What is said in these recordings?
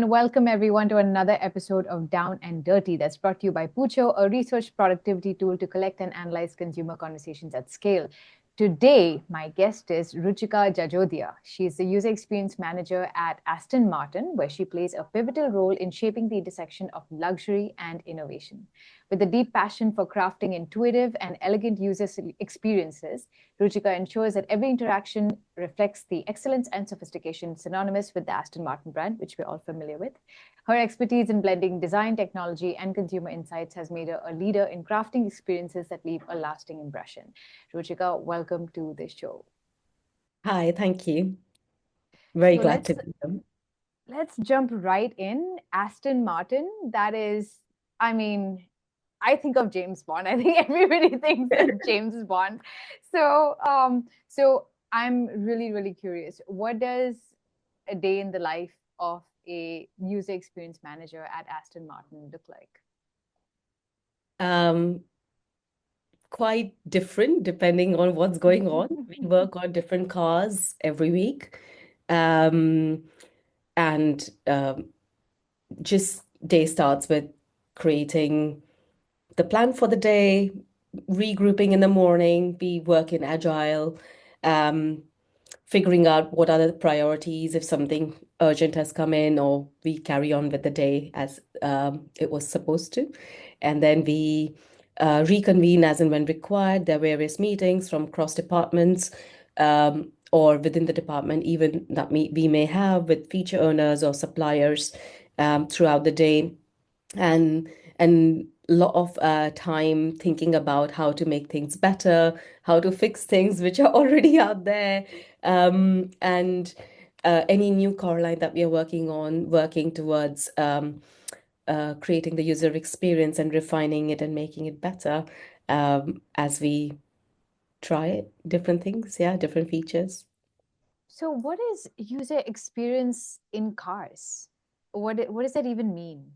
and welcome everyone to another episode of Down and Dirty that's brought to you by Poocho, a research productivity tool to collect and analyze consumer conversations at scale. Today, my guest is Ruchika Jajodia. She is the user experience manager at Aston Martin, where she plays a pivotal role in shaping the intersection of luxury and innovation. With a deep passion for crafting intuitive and elegant user experiences, Ruchika ensures that every interaction reflects the excellence and sophistication synonymous with the Aston Martin brand, which we're all familiar with. Her expertise in blending design, technology, and consumer insights has made her a leader in crafting experiences that leave a lasting impression. Ruchika, welcome to the show. Hi, thank you. Very So glad let's to be here. let's jump right in. Aston Martin, that is, I mean, I think of James Bond. I think everybody thinks of James Bond. So I'm really curious. What does a day in the life of a user experience manager at Aston Martin look like? Um, Quite different depending on what's going on. We work on different cars every week. Um, and just day starts with creating the plan for the day, regrouping in the morning, we work in agile, um, figuring out what are the priorities if something urgent has come in, or we carry on with the day as it was supposed to. And then we reconvene as and when required. There are various meetings from cross departments or within the department, even that we may have with feature owners or suppliers throughout the day. And lot of time thinking about how to make things better, how to fix things which are already out there, and any new core line that we are working on, working towards creating the user experience and refining it and making it better as we try different things, yeah, different features. So, what is user experience in cars? What does that even mean?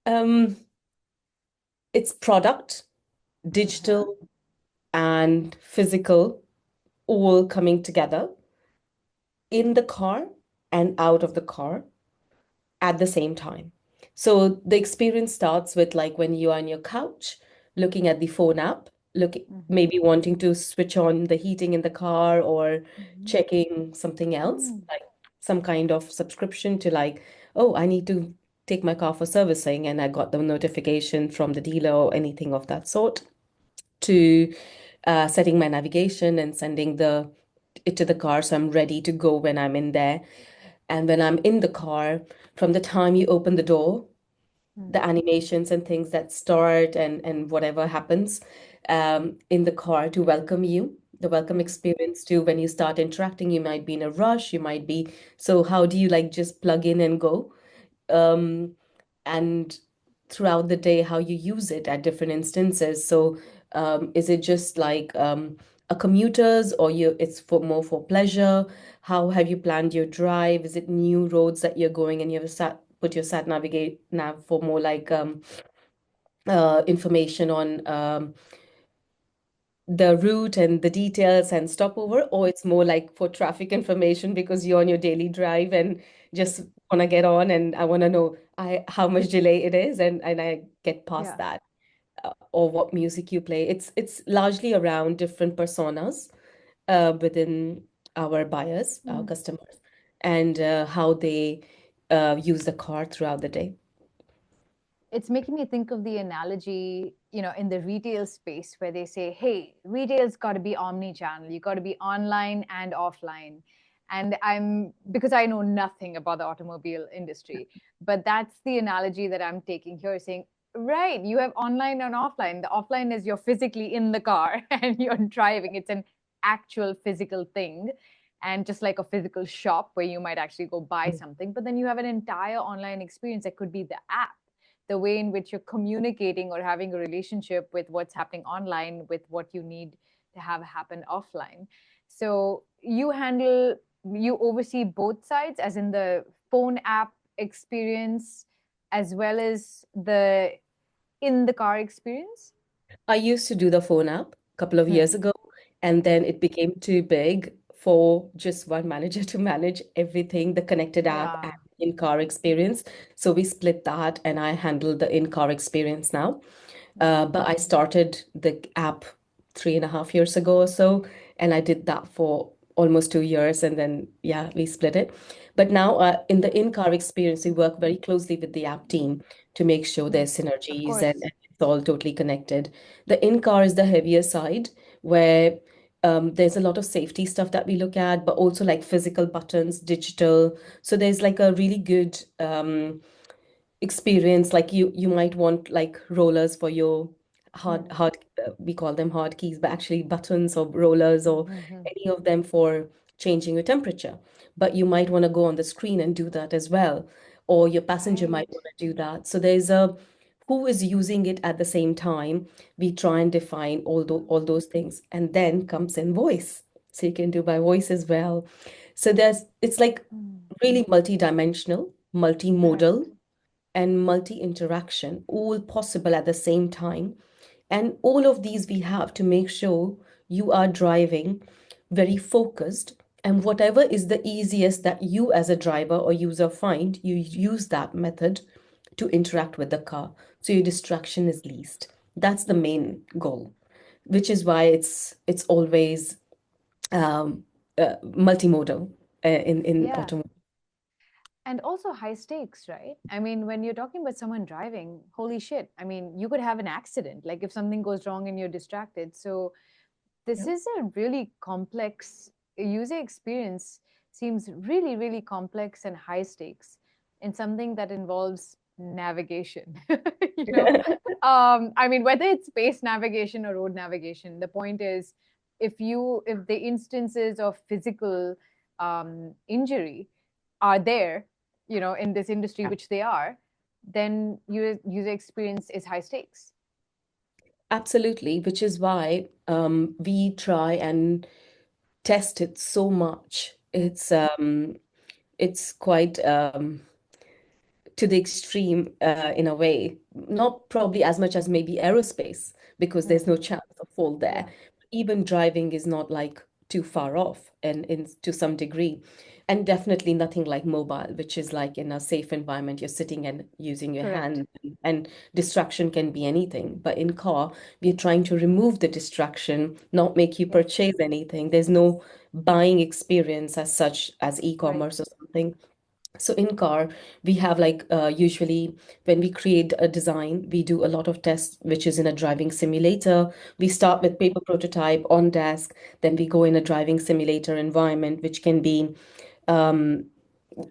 Um, it's product, Uh-huh. digital and physical all coming together in the car and out of the car at the same time. So the experience starts with like when you are on your couch looking at the phone app, Mm-hmm. maybe wanting to switch on the heating in the car or Mm-hmm. checking something else, Mm. like some kind of subscription to like, oh, I need to take my car for servicing and I got the notification from the dealer or anything of that sort, to setting my navigation and sending it to the car so I'm ready to go when I'm in there. And when I'm in the car, from the time you open the door, the Mm. animations and things that start and whatever happens in the car to welcome you, the welcome Mm. experience too. When you start interacting, you might be in a rush, you might be, so how do you like just plug in and go? Um, and throughout the day, how you use it at different instances. So is it just like a commuter's, or it's for more for pleasure? How have you planned your drive? Is it new roads that you're going and you have put your sat navigate nav for more like information on the route and the details and stopover, or it's more like for traffic information because you're on your daily drive and just want to get on and I want to know how much delay it is, and I get past Yeah. that, or what music you play. It's largely around different personas within our buyers, our Mm. customers, and how they use the car throughout the day. It's making me think of the analogy, in the retail space where they say, hey, retail's got to be omni-channel. You got to be online and offline. And because I know nothing about the automobile industry, but that's the analogy that I'm taking here, saying, right, you have online and offline. The offline is you're physically in the car and you're driving. It's an actual physical thing. And just like a physical shop where you might actually go buy something, but then you have an entire online experience that could be the app, the way in which you're communicating or having a relationship with what's happening online with what you need to have happen offline. So you oversee both sides, as in the phone app experience as well as the in the car experience. I used to do the phone app a couple of Hmm. years ago, and then it became too big for just one manager to manage everything, the connected app Yeah. in-car experience. So we split that, and I handle the in-car experience now. But I started the app 3.5 years ago or so, and I did that for almost 2 years, and then yeah, we split it. But now, in the in-car experience, we work very closely with the app team to make sure Mm. there's Of synergies course. and it's all totally connected. The in-car is the heavier side, where there's a lot of safety stuff that we look at, but also like physical buttons, digital. So there's like a really good experience. Like you might want like rollers for your Mm. hard we call them hard keys, but actually buttons or rollers or Mm-hmm. any of them for changing your temperature. But you might want to go on the screen and do that as well, or your passenger might Right. want to do that. So there's a who is using it at the same time. We try and define all those things, and then comes in voice. So you can do by voice as well. So it's like Mm. really multi-dimensional, Right. multimodal, and multi-interaction, all possible at the same time. And all of these we have to make sure you are driving very focused. And whatever is the easiest that you as a driver or user find, you use that method to interact with the car. So your distraction is least. That's the main goal, which is why it's always um, multimodal in Yeah. automotive. And also high stakes, right? I mean, when you're talking about someone driving, holy shit. I mean, you could have an accident, like if something goes wrong and you're distracted. So this Yep. is a really complex user experience, seems really, really complex and high stakes in something that involves navigation. you know, I mean, whether it's space navigation or road navigation, the point is if the instances of physical injury are there, in this industry, which they are, then user experience is high stakes. Absolutely, which is why we try and test it so much. Mm. It's quite to the extreme in a way, not probably as much as maybe aerospace because there's no Mm. chance of fall there. Yeah, Even driving is not like too far off and in to some degree. And definitely nothing like mobile, which is like in a safe environment, you're sitting and using your correct. hand and distraction can be anything. But in car, we're trying to remove the distraction, not make you Yes, purchase anything. There's no buying experience as such as right. e-commerce or something. So in car, we have like usually when we create a design, we do a lot of tests, which is in a driving simulator. We start with paper prototype on desk, then we go in a driving simulator environment, which can be, um,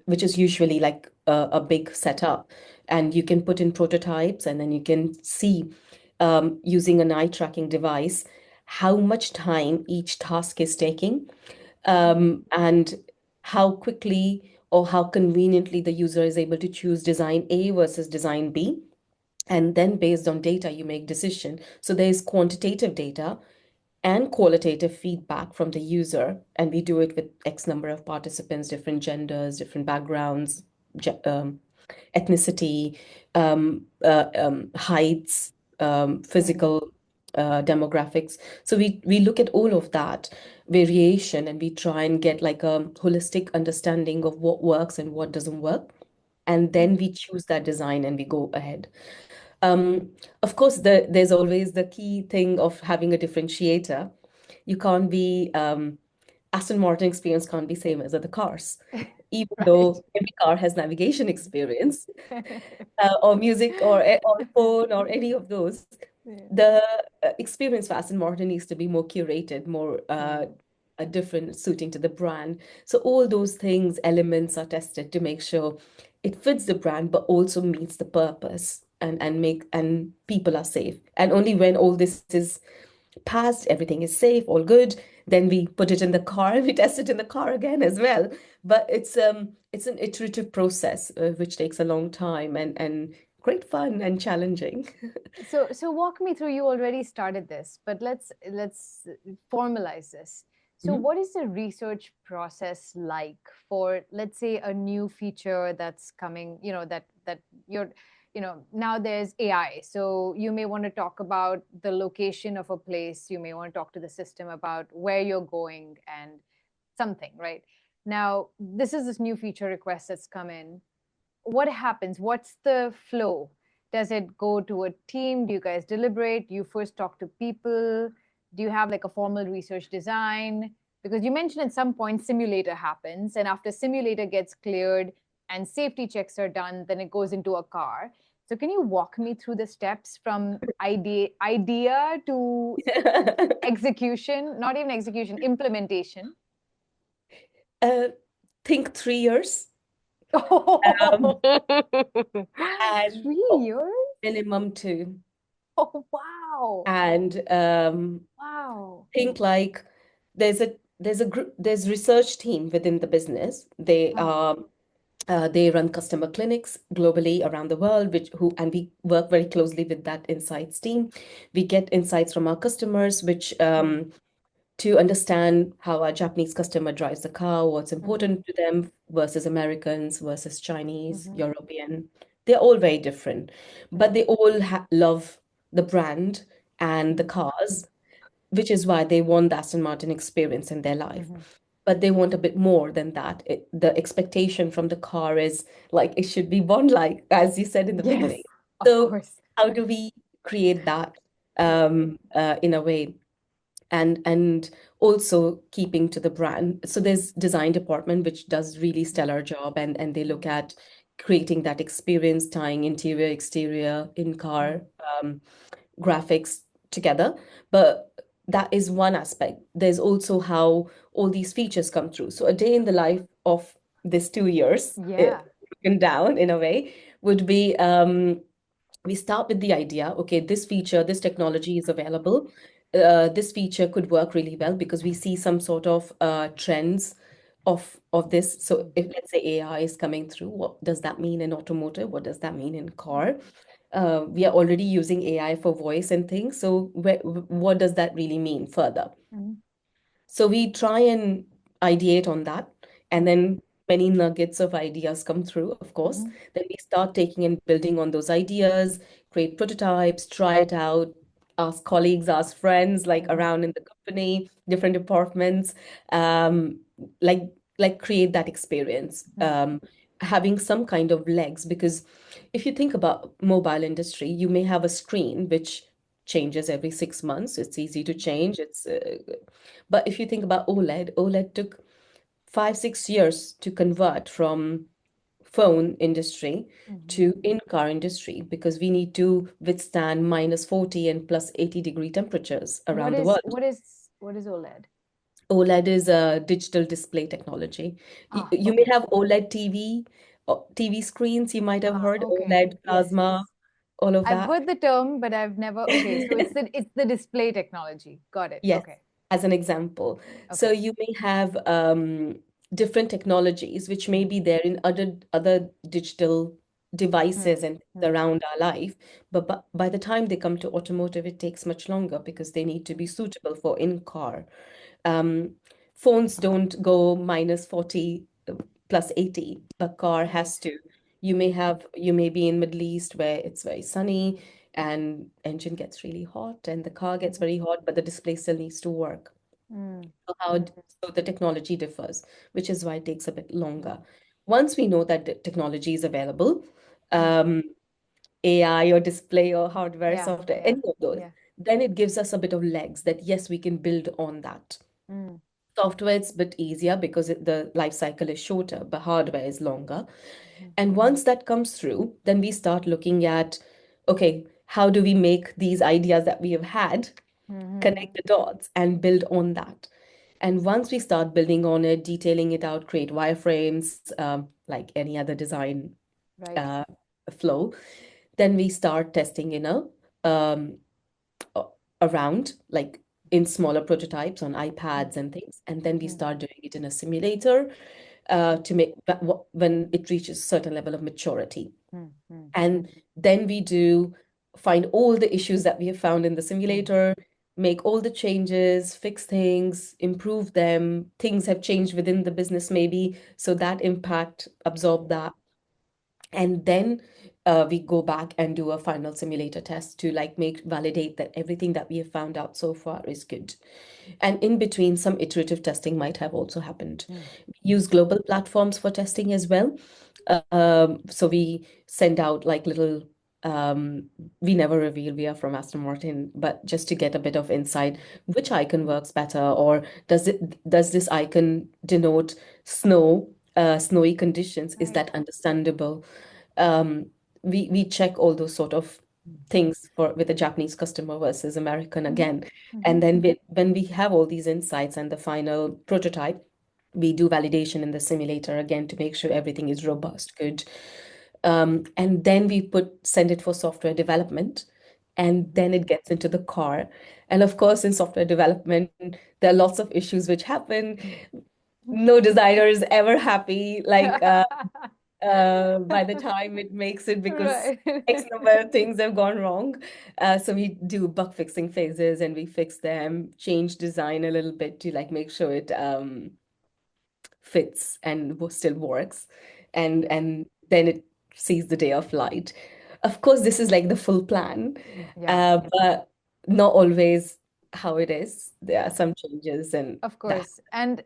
which is usually like a big setup. And you can put in prototypes, and then you can see using an eye tracking device how much time each task is taking Mm. and how quickly or how conveniently the user is able to choose design A versus design B. And then based on data, you make decision. So there's quantitative data and qualitative feedback from the user. And we do it with X number of participants, different genders, different backgrounds, ethnicity, heights, Mm. physical demographics. So we look at all of that variation and we try and get like a holistic understanding of what works and what doesn't work. And then Mm. we choose that design and we go ahead. Um, of course, there's always the key thing of having a differentiator. You can't be Aston Martin experience can't be same as other cars, even Right. though every car has navigation experience or music or phone or any of those. Yeah. The experience for Aston Martin needs to be more curated, more Mm. a different suiting to the brand. So all those things, elements are tested to make sure it fits the brand, but also meets the purpose and people are safe. And only when all this is passed, everything is safe, all good, then we put it in the car and we test it in the car again as well. But it's an iterative process which takes a long time and great fun and challenging. So walk me through. You already started this, but let's formalize this. So Mhm. what is the research process like for, let's say, a new feature that's coming, that you're, now there's AI. So you may want to talk about the location of a place, you may want to talk to the system about where you're going and something, right? Now, this is this new feature request that's come in. what happens? What's the flow? Does it go to a team? Do you guys deliberate? Do you first talk to people? Do you have like a formal research design? Because you mentioned at some point simulator happens, and after simulator gets cleared and safety checks are done, then it goes into a car. So can you walk me through the steps from idea to execution, not even execution, implementation? Uh, think 3 years, um, Oh, and 3 years? minimum two. Oh, wow. And Wow. think like there's a group, there's research team within the business. Huh. They run customer clinics globally around the world, which who and we work very closely with that insights team. We get insights from our customers, which Hmm. to understand how our Japanese customer drives the car, what's Mm-hmm. important to them versus Americans versus Chinese, Mm-hmm. European. They're all very different, but Mm-hmm. they all ha love the brand and the cars, which is why they want the Aston Martin experience in their life. Mm-hmm. But they want a bit more than that. The expectation from the car is like it should be Bond-like, as you said in the Yes, beginning. of So course. how do we create that Yeah. in a way? And also keeping to the brand. So there's design department which does really stellar job, and they look Mm-hmm. at creating that experience, tying interior, exterior, in-car graphics together. But that is one aspect. There's also how all these features come through. So a day in the life of this 2 years, Yeah. broken down in a way, would be we start with the idea, okay, this feature, this technology is available. This feature could work really well because we see some sort of trends of this. So if let's say AI is coming through, what does that mean in automotive? What does that mean in car? We are already using AI for voice and things. So what does that really mean further? Mm-hmm. So we try and ideate on that, and then many nuggets of ideas come through, of course. Mm-hmm. Then we start taking and building on those ideas, create prototypes, try it out, ask colleagues, ask friends, like Mm-hmm. around in the company, different departments, um, like create that experience, having some kind of legs. Because if you think about mobile industry, you may have a screen which changes every 6 months. It's easy to change. But if you think about OLED, OLED took 5, 6 years to convert from phone industry Mm-hmm. to in-car industry because we need to withstand -40 and +80-degree temperatures What around the is world. what is what is OLED? OLED is a digital display technology. Ah, You may okay. have OLED TV, or TV screens, you might have Ah, heard okay. OLED, Yes, plasma, yes. all of I've that. heard the term, but I've never. Okay, so it's the display technology. Got it. Yes, Okay. as an example. So Okay. you may have different technologies which may Mm, be there in other digital devices mm, and mm, around our life, but by the time they come to automotive, it takes much longer because they need to be mm, suitable for in-car. Um, Phones don't go -40 +80, but car right. has to. You may be in Middle East where it's very sunny and engine gets really hot and the car gets Mhm, very hot, but the display still needs to work. mm, So mhm, so the technology differs, which is why it takes a bit mm, longer. Once we know that the technology is available, mm. um, AI or display or hardware, Yeah, software, yeah, any of those, yeah. then it gives us a bit of legs that yes, we can build on that. Mm, Software is a bit easier because the life cycle is shorter, but hardware is longer. mhm, And once that comes through, then we start looking at, okay, how do we make these ideas that we have had mhm, connect the dots and build on that? And once we start building on it, detailing it out, create wireframes, like any other design right. uh, flow, then we start testing um, a- around, like in smaller prototypes on Mm, iPads and things. And then we mm, start doing it in a simulator to make when it reaches a certain level of maturity. mm, mm, And then we do find all the issues that we have found in the mm, simulator, make all the changes, fix things, improve them. Things have changed within the business, maybe, so that impact, absorb that. And then we go back and do a final simulator test to like make validate that everything that we have found out so far is good. And in between, some iterative testing might have also happened. mm, We use global platforms for testing as well. So we send out like little, um, we never reveal we are from Aston Martin, but just to get a bit of insight, which icon works better, or does this icon denote snowy conditions? Is Right. that understandable? Um, we check all those sort of things for with a Japanese customer versus American Mm-hmm. again. Mm-hmm. And then when we have all these insights and the final prototype, we do validation in the simulator again to make sure everything is robust, good. And then we send it for software development, and then it gets into the car. And of course, in software development, there are lots of issues which happen. No designer is ever happy. Like by the time it makes it because Right. X number of things have gone wrong. So we do bug fixing phases and we fix them, change design a little bit to like make sure it fits and still works, and then it sees the day of light. Of course, this is like the full plan, Yeah. but not always how it is. There are Yeah. some changes and Of that. course. And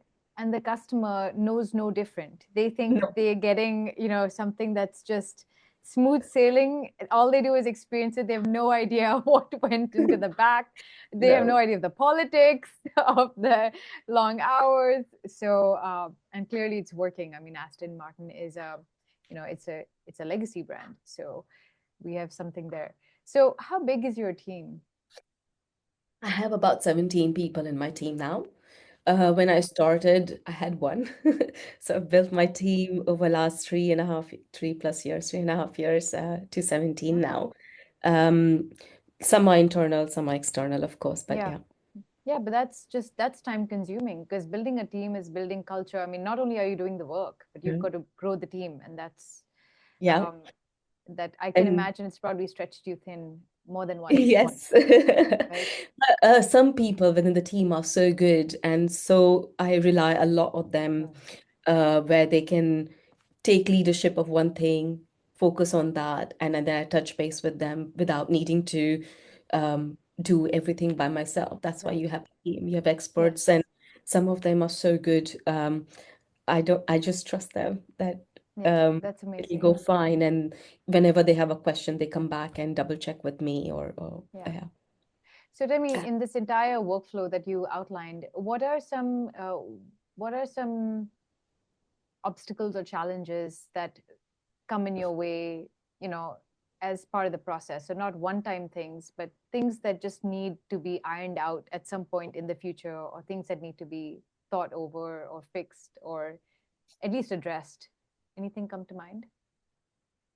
the customer knows no different. They think No, they're getting, something that's just smooth sailing. All they do is experience it. They have no idea what went into the back. They have no no. idea of the politics of the long hours. So, and clearly it's working. I mean, Aston Martin is it's a legacy brand. So we have something there. So how big is your team? I have about 17 people in my team now. When I started, I had one. So I've built my Oh, team over last 3.5, 3+ years, 3.5 years, to 17 wow. now. Um, some are internal, some are external, of course, but Yeah. yeah. Yeah, but that's time consuming because building a team is building culture. I mean, not only are you doing the work, but you've Yeah. got to grow the team, and Yeah. um, that I can And imagine it's probably stretched you thin more than once, yes. right? Some people within the team are so good, and so I rely a lot on them, Mm. where they can take leadership of one thing, focus on that, and then I touch base with them without needing to do everything by myself. That's why you Right. have a team, you have experts, Yes. and some of them are so good. I just trust them that Yeah, um, that's it'll amazing. go fine. And whenever they have a question, they come back and double check with me or Yeah. yeah. So tell me, in this entire workflow that you outlined, what are some obstacles or challenges that come in your way, you know, as part of the process? So not one-time things, but things that just need to be ironed out at some point in the future, or things that need to be thought over or fixed or at least addressed. Anything come to mind?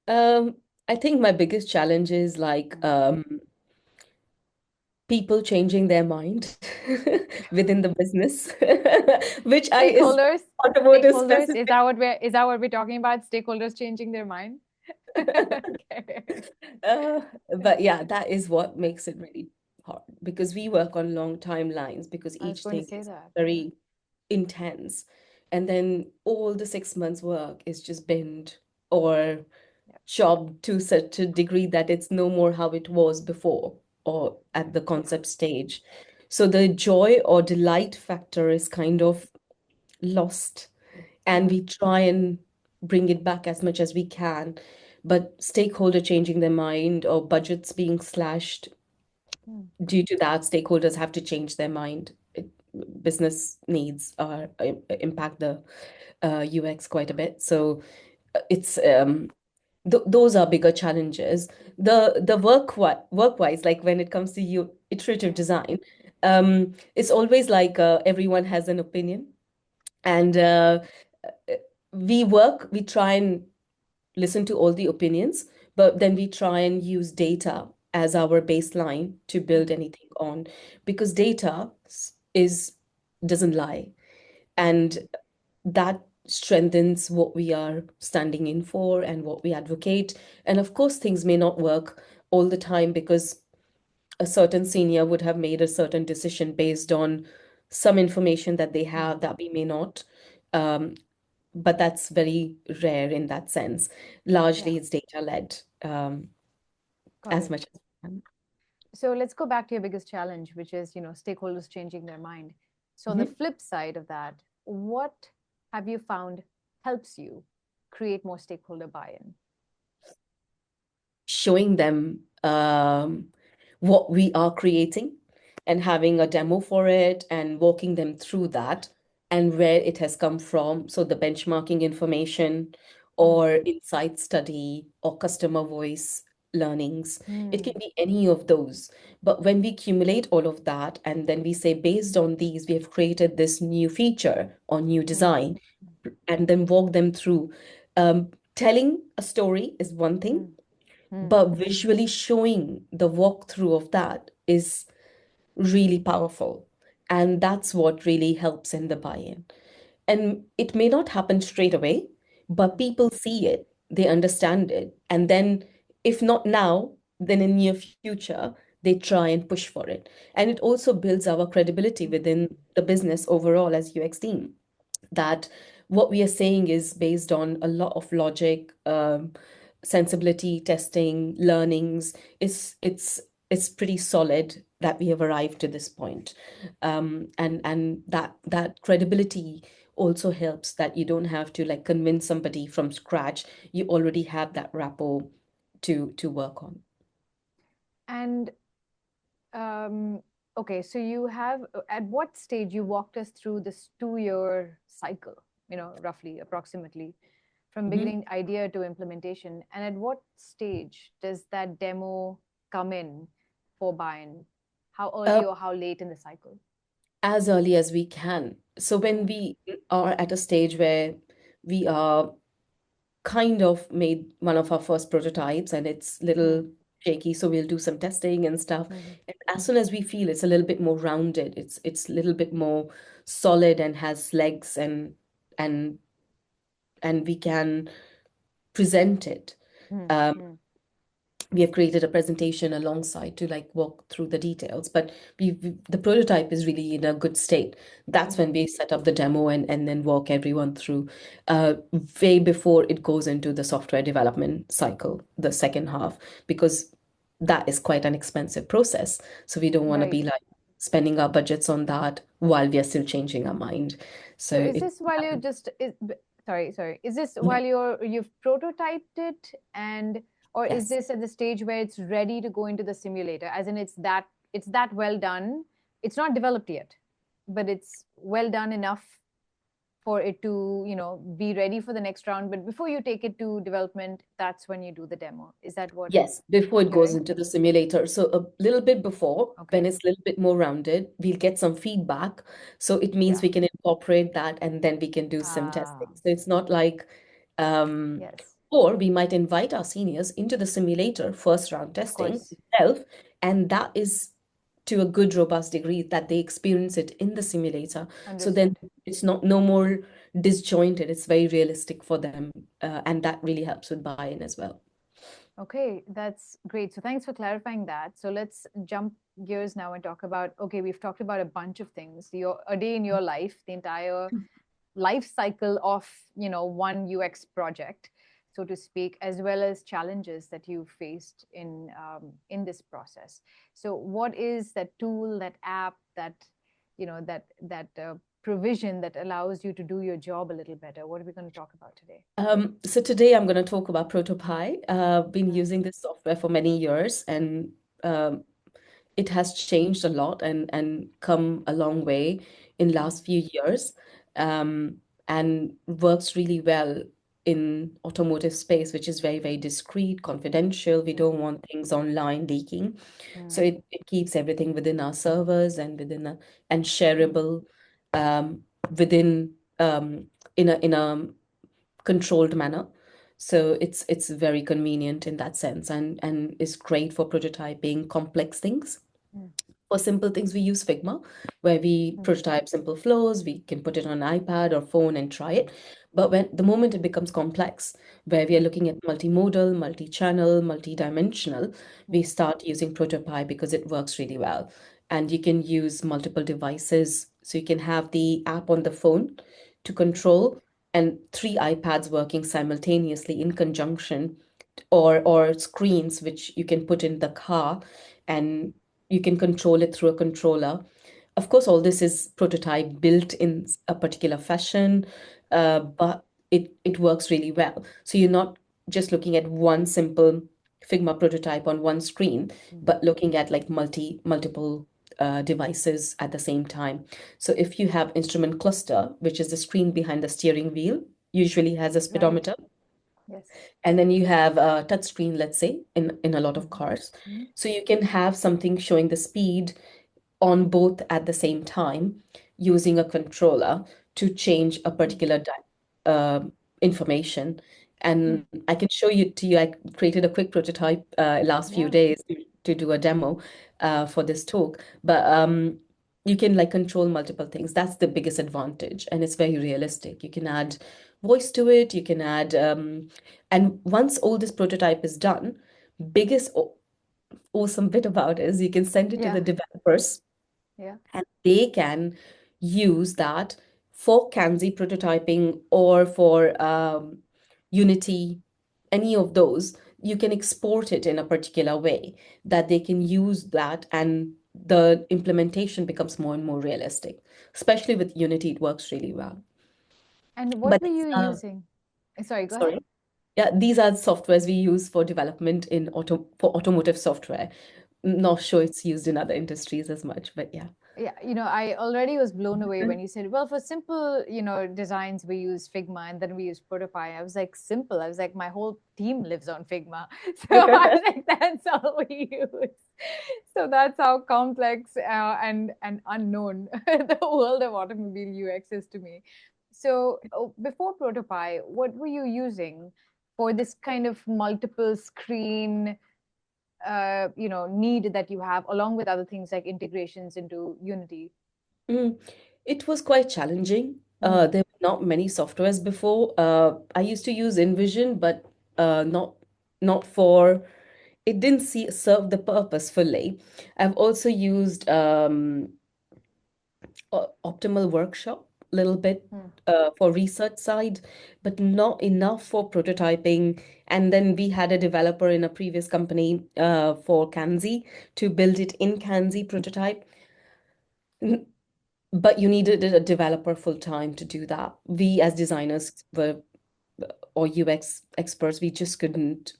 Um, I think my biggest challenge is like Mm. people changing their mind within the business, which I is Stakeholders, automotive stakeholders. specific. Is that what we're talking about? Stakeholders changing their mind? Okay. Uh, but yeah, that is what makes it really hard because we work on long timelines because I was each going to thing say is that. very intense. And then all the 6 months work is just binned or Yeah. chopped to such a degree that it's no more how it was before or at the Yeah. concept stage. So the joy or delight factor is kind of lost, and Yeah. we try and bring it back as much as we can. But stakeholder changing their mind or budgets being slashed, Mm. due to that, stakeholders have to change their mind. Business needs impact the UX quite a bit. So it's th those are bigger challenges. The work-wise, like when it comes to iterative Yeah. design, it's always like everyone has an opinion, and we try and listen to all the opinions, but then we try and use data as our baseline to build Mm. anything on, because data is doesn't lie, and that strengthens what we are standing in for and what we advocate. And of course, things may not work all the time because a certain senior would have made a certain decision based on some information that they Mm. have that we may not. Um, but that's very rare in that sense. Yeah. Largely, it's data led, Got as it. much as we can. So let's go back to your biggest challenge, which is, stakeholders changing their mind. So on the Mhm. flip side of that, what have you found helps you? create more stakeholder buy-in? Showing them what we are creating and having a demo for it and walking them through that and where it has come from. So the benchmarking information Hmm. or insight study or customer voice learnings, it can Hmm. be any of those. But when we accumulate all of that and then we say, based on these, we have created this new feature or new Hmm. design, and then walk them through. Telling a story is one thing, Hmm. Hmm. but visually showing the walkthrough of that is really powerful. And that's what really helps in the buy-in. And it may not happen straight away, but people see it, they understand it. And then, if not now, then in near future, they try and push for it. And it also builds our credibility within the business overall as UX team, that what we are saying is based on a lot of logic, sensibility testing, learnings. It's pretty solid that we have arrived to this point, and that credibility also helps that you don't have to like convince somebody from scratch. You already have that rapport to work on. And okay, so you have, at what stage you walked us through this 2-year cycle, roughly, approximately, from Mhm. beginning idea to implementation. And at what stage does that demo come in for buy-in? How early Uh, or how late in the cycle? as early as we can. So when Mm, we are at a stage where we are kind of made one of our first prototypes and it's mm, little shaky, so we'll do some testing and stuff. mm, And as soon as we feel it's a little bit more rounded, it's a little bit more solid and has legs and and we can present it. mm, Um, mm, we have created a presentation alongside to like walk through the details, but the prototype is really in a good state. That's when mm. we set up the demo and then walk everyone through, way before it goes into the software development cycle, the second half, because that is quite an expensive process, so we don't want to be Right. like spending our budgets on that while we are still changing our mind. So So is it this while you're just sorry. Is this yeah. while you've prototyped it, and or is Yes. this at the stage where it's ready to go into the simulator? As in it's that well done. It's not developed yet, but it's well done enough for it to, be ready for the next round. But before you take it to development, that's when you do the demo. Is that what Yes, before I'm it goes hearing? into the simulator. So a little bit before, when Okay. it's a little bit more rounded, we'll get some feedback. So it means Yeah. we can incorporate that and then we can do some testing. Ah, So it's not like, um, yes, or we might invite our seniors into the simulator first round of testing course. itself, and that is to a good, robust degree that they experience it in the simulator. So then Understood. it's not no more disjointed. It's very realistic for them, and that really helps with buy-in as well. Okay, that's great. So thanks for clarifying that. So let's jump gears now and talk about, okay, we've talked about a bunch of things. A day in your life, the entire life cycle of, one UX project, so to speak, as well as challenges that you faced in this process. So what is that tool, that app, that provision that allows you to do your job a little better? What are we going to talk about today? So today I'm going to talk about ProtoPie. Been Mm, using this software for many years, and um, it has changed a lot and come a long way in mm, last few years, and works really well in automotive space, which is very, very discreet, confidential. We don't want things online leaking. So mm, it keeps everything within our servers and and shareable, um, within, in a controlled manner. So it's very convenient in that sense, and is great for prototyping complex things. mm, For simple things, we use Figma, where we mm, prototype simple flows. We can put it on an iPad or phone and try it. But when the moment it becomes complex, where we are mm, looking at multimodal, multi-channel, multi-dimensional, we mm, start using Prototype because it works really well. And you can use multiple devices. So you can have the app on the phone to mm, control and three iPads working simultaneously in conjunction, or screens which you can put in the car and you can control it through a controller. Of course, all this is prototype built in a particular fashion, but it works really well. So you're not just looking at one simple Figma prototype on one screen, Mm. but looking at like multiple devices at the same time. So if you have instrument cluster, which is the screen behind the steering wheel, usually has a Right. speedometer, Yes. and then you have a touch screen, let's say, in a lot of Hmm. cars. Hmm. So you can have something showing the speed on both at the same time using a controller to change a Hmm. particular information. Hmm. And I can show you to you. I created a quick prototype last few Yeah. days to do a demo for this talk. But you can like control multiple things. That's the biggest advantage, and it's very realistic. You can add voice to it. You can add, and once all this prototype is done, biggest awesome bit about it is you can send it to Yeah. the developers Yeah. and they can use that for Kanzi prototyping or for Unity, any of those. You can export it in a particular way that they can use that, and the implementation becomes more and more realistic. Especially with Unity, it works really well. And what But were you using? Sorry, go ahead. sorry. Yeah, these are the softwares we use for development in for automotive software. Not sure it's used in other industries as much, but yeah. Yeah, I already was blown away when you said, well, for simple, designs, we use Figma and then we use Prototype. I was like, simple. I was like, my whole team lives on Figma. So I was like, that's all we use. So that's how complex and unknown the world of automobile UX is to me. So before Prototype, what were you using for this kind of multiple screen need that you have along with other things like integrations into Unity? Mm, it was quite challenging. Mm. There were not many softwares before. I used to use InVision, but not for it didn't serve the purpose fully. I've also used Optimal Workshop a little bit Mm. for research side, but not enough for prototyping. And then we had a developer in a previous company for Kanzi to build it in Kanzi prototype. But you needed a developer full time to do that. We as designers were or UX experts, we just couldn't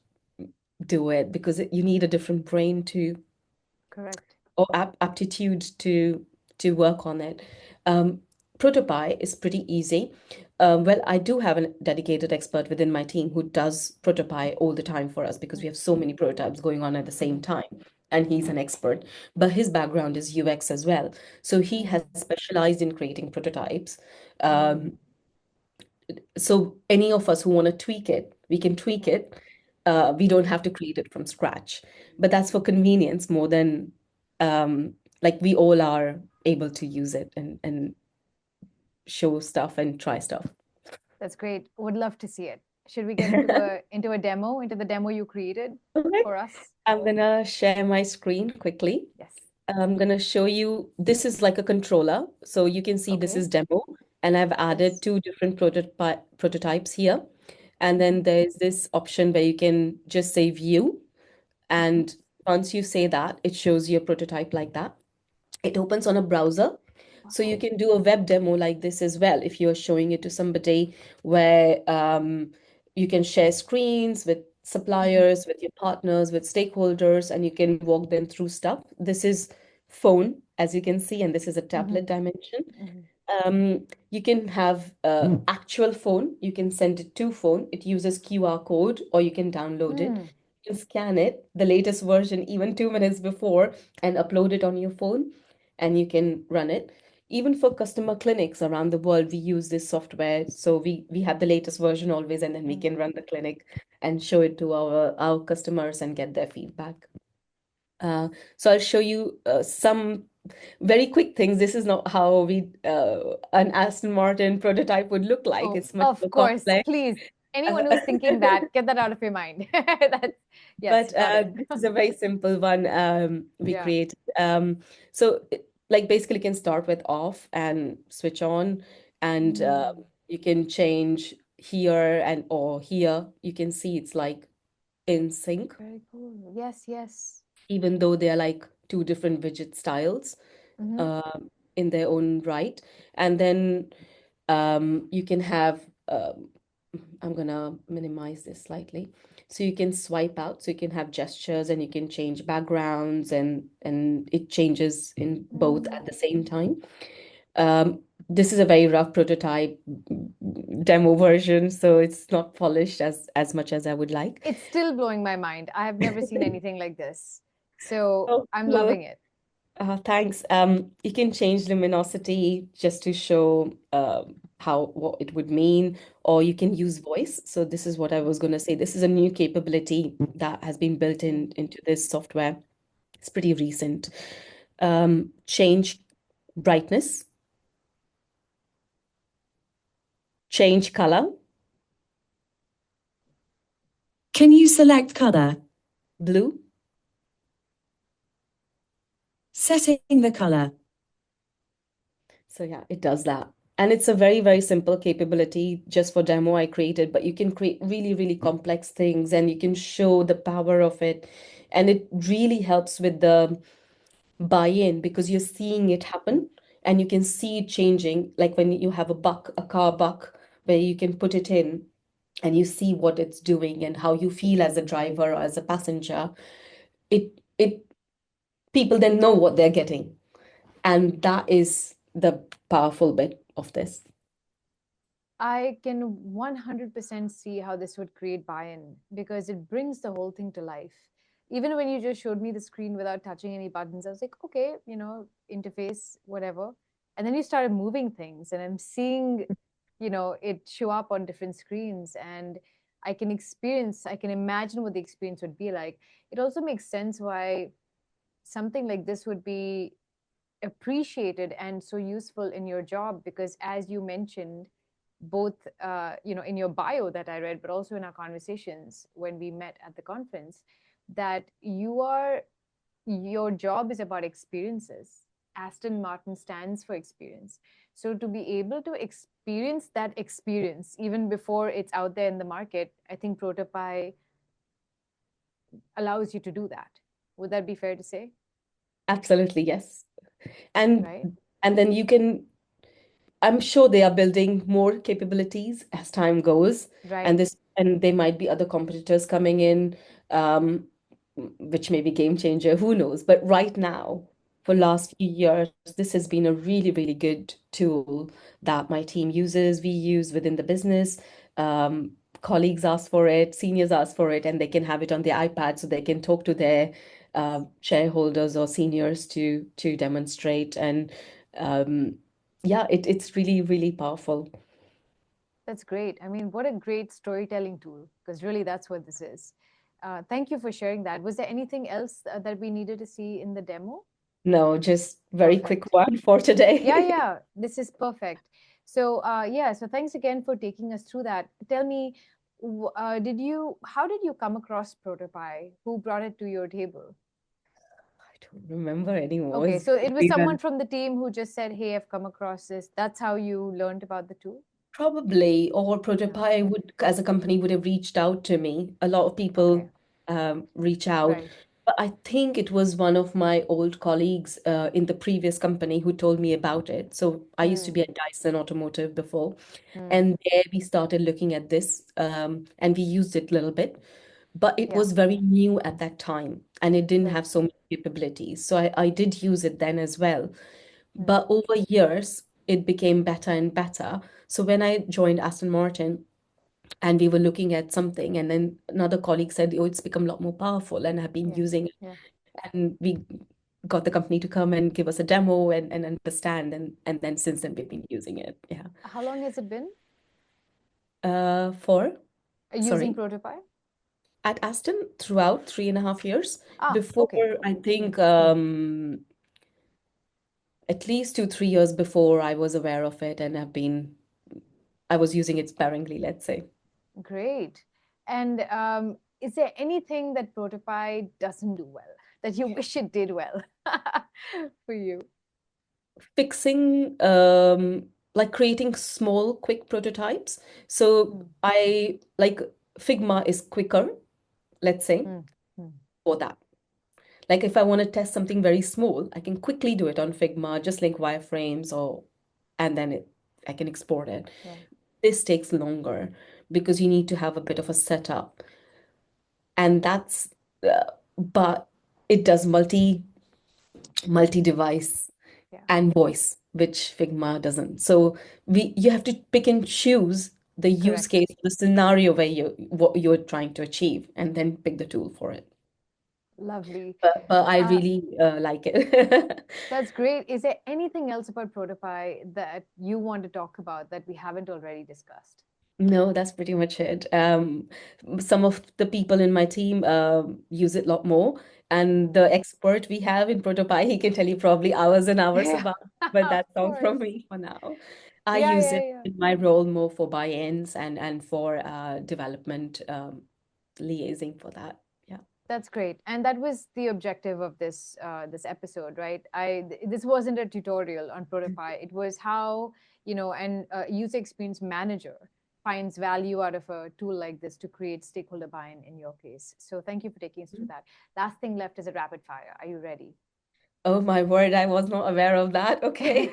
do it because you need a different brain to Correct. or aptitude to work on it. Um, Prototype is pretty easy. Well, I do have a dedicated expert within my team who does prototype all the time for us because Mm. we have so many prototypes going on at the same Mhm. time. And he's an expert, but his background is UX as well. So he has Mm. specialized in creating prototypes. Mm. Um, so any of us who want to tweak it, we can tweak Mm. it. We don't have to create it from scratch. But that's for convenience more than like we all are able to use it and show stuff and try stuff. That's great. Would love to see it. Should we get into the demo you created Okay. for us? I'm gonna share my screen quickly. Yes. I'm gonna show you, this is like a controller. So you can see this Okay. is demo, and I've added Yes. two different prototypes here. And Hmm. then there's this option where you can just say view. Hmm. And once you say that, it shows you a prototype like that. It opens on a browser. So you Wow. can do a web demo like this as well if you're showing it to somebody where you can share screens with Hmm. suppliers, with your partners, with stakeholders, and you can walk them through stuff. This is phone, as you can see, and this is a Hmm. tablet dimension. Hmm. You can have actual phone. You can send it to phone. It uses QR code, or you can download it. Hmm. You can scan it, the latest version, even 2 minutes before, and upload it on your phone, and you can run it. Even for customer clinics around the world, we use this software. So we have the latest version always, and then we Hmm. can run the clinic and show it to our customers and get their feedback. So I'll show you some very quick things. This is not how an Aston Martin prototype would look like. Oh, It's much of more course. complex. Please. Anyone Uh, who's thinking that, get that out of your mind. That's yes, but got it. this is a very simple one we Yeah. created. Like basically can start with off and switch on, and Mm. you can change here and or here. You can see it's like in sync, Very cool. Yes, yes. even though they are like two different widget styles Hmm. um, in their own right. And then you can have I'm gonna minimize this slightly. So you can swipe out, so you can have gestures and you can change backgrounds and it changes in both Mm. at the same time. This is a very rough prototype demo version, so it's not polished as much as I would like. It's still blowing my mind. I have never seen anything like this. So Oh, I'm cool. loving it. Thanks. You can change luminosity just to show how what it would mean, or you can use voice. So this is what I was going to say. This is a new capability that has been built Mm. in into this software. It's pretty recent. Change brightness, change color, Can you select color? blue. Setting the color. So yeah, it does that. And it's a very, very simple capability just for demo I created, but you can create really, really complex things and you can show the power of it. And it really helps with the buy-in because you're seeing it happen and you can see it changing. Like when you have a buck, a car buck, where you can put it in and you see what it's doing and how you feel as a driver or as a passenger. It people then know what they're getting. And that is the powerful bit of this. I can 100% see how this would create buy-in because it brings the whole thing to life. Even when you just showed me the screen without touching any buttons, I was like, okay, interface, whatever. And then you started moving things, and I'm seeing, it show up on different screens, and I can imagine what the experience would be like. It also makes sense why something like this would be appreciated and so useful in your job because as you mentioned both in your bio that I read but also in our conversations when we met at the conference that your job is about experiences. Aston Martin stands for experience, so to be able to experience that experience even before it's out there in the market, I think Protopie allows you to do that. Would that be fair to say? Absolutely, yes. And Right, and then you can I'm sure they are building more capabilities as time goes, and right. and there might be other competitors coming in, um, which may be game changer, who knows? But right now, for Yeah. last few years, this has been a really, really good tool that my team uses, we use within the business. Colleagues ask for it, seniors ask for it, and they can have it on their iPad so they can talk to their shareholders or seniors to demonstrate and yeah, it's really, really powerful. That's great. I mean, what a great storytelling tool, because really that's what this is. Thank you for sharing that. Was there anything else that we needed to see in the demo? No, just very quick Perfect. one for Yeah, today. yeah, this is perfect. So, yeah, so thanks again for taking us through that. Tell me, how did you come across Protopie? Who brought it to your table? I don't remember anymore. Okay, It's so it was been someone from the team who just said, "Hey, I've come across this." That's how you learned about the tool? probably, or Yeah. Protopie would, as a company, would have reached out to me. A lot of Okay. people reach out, Right. but I think it was one of my old colleagues in the previous company who told me about it. So I used to Hmm. be at Dyson Automotive before, Hmm. and there we started looking at this, and we used it a little bit. But it Yeah. was very new at that time and it didn't Right. have so many capabilities. So I did use it then as well. Hmm. But over years, it became better and better. So when I joined Aston Martin and we were looking at something, and then another colleague said, oh, it's become a lot more powerful and I've been Yeah. using it. Yeah. And we got the company to come and give us a demo and understand. And then since then, we've been using it. Yeah. How long has it been For, using sorry. Protopie? At Aston throughout 3.5 years. Ah, Before, okay. I Okay. think at least 2, 3 years before I was aware of it and I was using it sparingly, let's say. Great. And is there anything that Protopie doesn't do well that you wish it did well for you? Fixing, like creating small, quick prototypes. So Hmm. I like Figma is quicker, let's say, Hmm. Hmm. for that. Like if I want to test something very small, I can quickly do it on Figma, just link wireframes or, and then I can export it. Yeah. This takes longer. because you need to have a bit of a setup. And but it does multi-device Yeah, and voice, which Figma doesn't. So you have to pick and choose the use correct. case, the scenario where what you're trying to achieve, and then pick the tool for it. Lovely. But I Uh, really like it. that's great. Is there anything else about Protopie that you want to talk about that we haven't already discussed? No, that's pretty much it. Some of the people in my team use it a lot more, and Mm. the expert we have in Protopie, he can tell you probably hours and hours Yeah, about, but of that's all course. from me for now. I Yeah, use yeah, it yeah. in my role more for buy-ins and for development liaising for that. Yeah. That's great. And that was the objective of this episode, right? This wasn't a tutorial on Protopie. It was how, an user experience manager finds value out of a tool like this to create stakeholder buy-in in your case. So thank you for taking us through that. Last thing left is a rapid fire. Are you ready? Oh my word, I was not aware of that. Okay.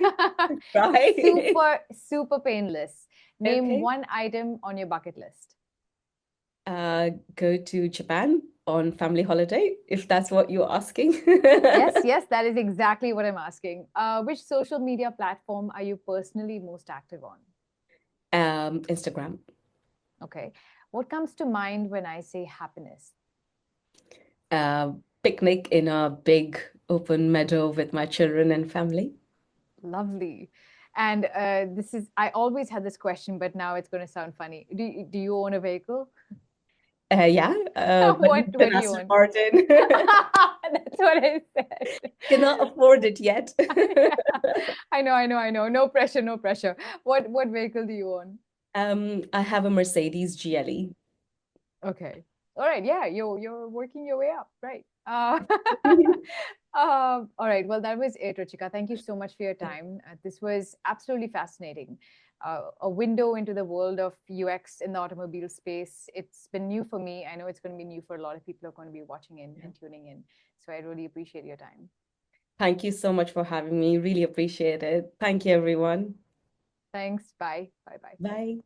Right. Super, super painless. Name Okay. one item on your bucket list. Go to Japan on family holiday, if that's what you're asking. Yes, yes, that is exactly what I'm asking. Which social media platform are you personally most active on? Instagram. Okay. What comes to mind when I say happiness? Picnic in a big open meadow with my children and family. Lovely. And I always had this question, but now it's going to sound funny. Do you own a vehicle? Yeah, but What not what an do you Aston own? Martin. That's what I said. Cannot afford it yet. I know, I know, I know. No pressure, no pressure. What vehicle do you own? I have a Mercedes GLE. Okay. All right. Yeah, you're working your way up, right? All right. Well, that was it, Ruchika. Thank you so much for your time. This was absolutely fascinating. A window into the world of UX in the automobile space. It's been new for me. I know it's going to be new for a lot of people who are going to be watching in and tuning in. So I really appreciate your time. Thank you so much for having me. Really appreciate it. Thank you, everyone. Thanks. Bye. Bye. Bye. Bye.